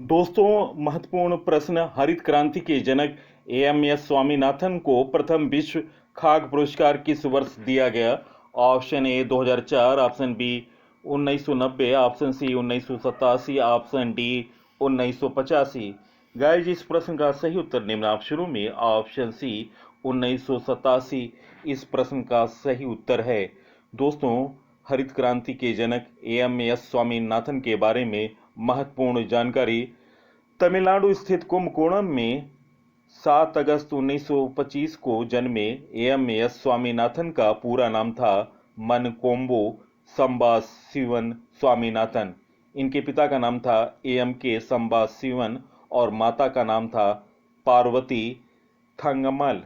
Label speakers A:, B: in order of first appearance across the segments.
A: दोस्तों, महत्वपूर्ण प्रश्न। हरित क्रांति के जनक एएमएस स्वामीनाथन को प्रथम विश्व खाद्य पुरस्कार किस वर्ष दिया गया? Option A 2004, option B 1990, option C 1987, option D 1985। Guys, इस प्रश्न का सही उत्तर निम्न। आप शुरू में ऑप्शन सी 1987 इस प्रश्न का सही उत्तर है। दोस्तों, हरित क्रांति के जनक एएमएस स्वामीनाथन के बारे में महत्वपूर्ण जानकारी। तमिलनाडु स्थित कुंभकोणम में 7 अगस्त 1925 को जन्मे एएमएस स्वामीनाथन का पूरा नाम था मनकोम्बो संबाशिवन स्वामीनाथन। इनके पिता का नाम था एएमके संबाशिवन और माता का नाम था पार्वती थंगमल।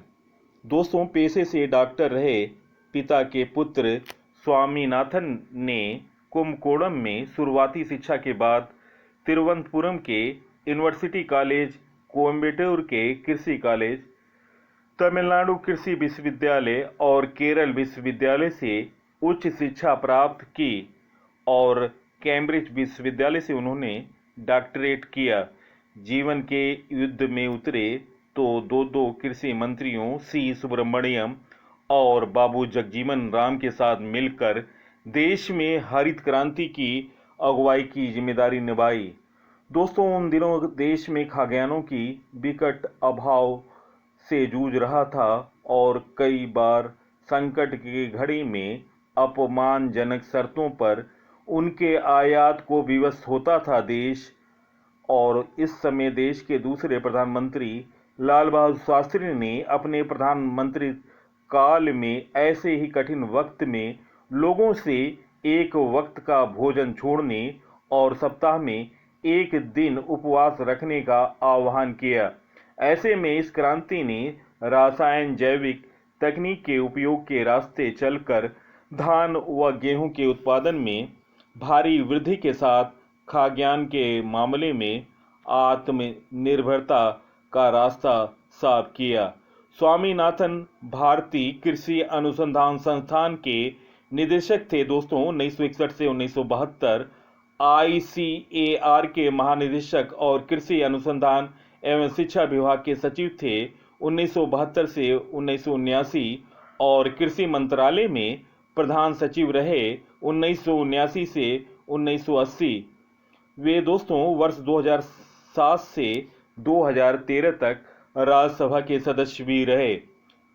A: दोस्तों, पेशे से डॉक्टर रहे पिता के पुत्र स्वामीनाथन ने कुंभकोणम में शुरुआती शिक्षा के बाद तिरुवनंतपुरम के यूनिवर्सिटी कॉलेज, कोयम्बटूर के कृषि कॉलेज, तमिलनाडु कृषि विश्वविद्यालय और केरल विश्वविद्यालय से उच्च शिक्षा प्राप्त की और कैम्ब्रिज विश्वविद्यालय से उन्होंने डॉक्टरेट किया। जीवन के युद्ध में उतरे तो दो कृषि मंत्रियों सी सुब्रमण्यम और बाबू जगजीवन राम के साथ मिलकर देश में हरित क्रांति की अगुवाई की जिम्मेदारी निभाई। दोस्तों, उन दिनों देश में खाद्यान्नों की विकट अभाव से जूझ रहा था और कई बार संकट की घड़ी में अपमानजनक शर्तों पर उनके आयात को विवश होता था देश। और इस समय देश के दूसरे प्रधानमंत्री लाल बहादुर शास्त्री ने अपने प्रधानमंत्री काल में ऐसे ही कठिन वक्त में लोगों से एक वक्त का भोजन छोड़ने और सप्ताह में एक दिन उपवास रखने का आह्वान किया। ऐसे में इस क्रांति ने रासायन जैविक तकनीक के उपयोग के रास्ते चलकर धान व गेहूं के उत्पादन में भारी वृद्धि के साथ खाद्यान्न के मामले में आत्मनिर्भरता का रास्ता साफ किया। स्वामीनाथन भारतीय कृषि अनुसंधान संस्थान के निदेशक थे। दोस्तों, 1961 से 1972 आईसीएआर के महानिदेशक और कृषि अनुसंधान एवं शिक्षा विभाग के सचिव थे। 1972 से 1979 और कृषि मंत्रालय में प्रधान सचिव रहे 1979 से 1980। वे दोस्तों वर्ष 2007 से 2013 तक राज्यसभा के सदस्य भी रहे।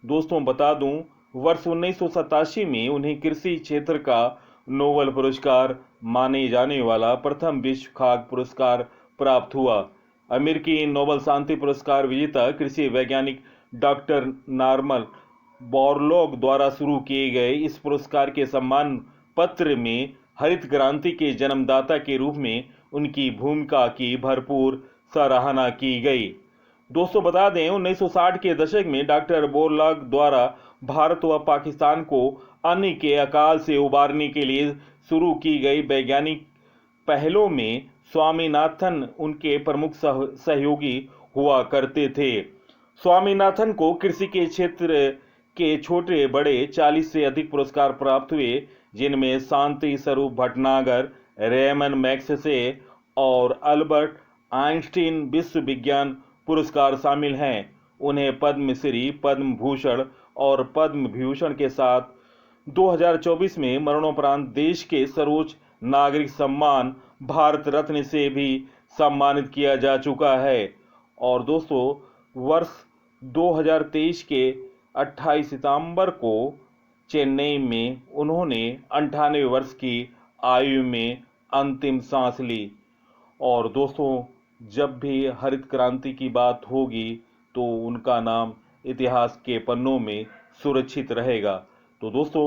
A: दोस्तों, बता दूं, वर्ष 1987 में उन्हें कृषि क्षेत्र का नोबेल पुरस्कार माने जाने वाला प्रथम विश्व खाद्य पुरस्कार प्राप्त हुआ। अमेरिकी नोबेल शांति पुरस्कार विजेता कृषि वैज्ञानिक डॉक्टर नॉर्मन बोरलॉग द्वारा शुरू किए गए इस पुरस्कार के सम्मान पत्र में हरित क्रांति के जन्मदाता के रूप में उनकी भूमिका की भरपूर सराहना की गई। दोस्तों, बता दें, 1960 के दशक में डॉक्टर बोरलॉग द्वारा भारत व पाकिस्तान को अन्न के अकाल से उबारने के लिए शुरू की गई वैज्ञानिक पहलों में स्वामीनाथन उनके प्रमुख सहयोगी हुआ करते थे। स्वामीनाथन को कृषि के क्षेत्र के छोटे बड़े 40 से अधिक पुरस्कार प्राप्त हुए, जिनमें शांति स्वरूप भटनागर, रेमन मैग्सेसे और अल्बर्ट आइंस्टीन विश्व विज्ञान पुरस्कार शामिल हैं। उन्हें पद्मश्री, पद्म भूषण और पद्म विभूषण के साथ 2024 में मरणोपरांत देश के सर्वोच्च नागरिक सम्मान भारत रत्न से भी सम्मानित किया जा चुका है। और दोस्तों, वर्ष 2023 के 28 सितंबर को चेन्नई में उन्होंने 98 वर्ष की आयु में अंतिम सांस ली। और दोस्तों, जब भी हरित क्रांति की बात होगी तो उनका नाम इतिहास के पन्नों में सुरक्षित रहेगा। तो दोस्तों,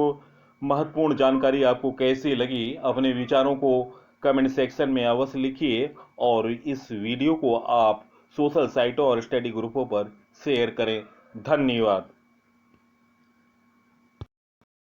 A: महत्वपूर्ण जानकारी आपको कैसी लगी? अपने विचारों को कमेंट सेक्शन में अवश्य लिखिए और इस वीडियो को आप सोशल साइटों और स्टडी ग्रुपों पर शेयर करें। धन्यवाद।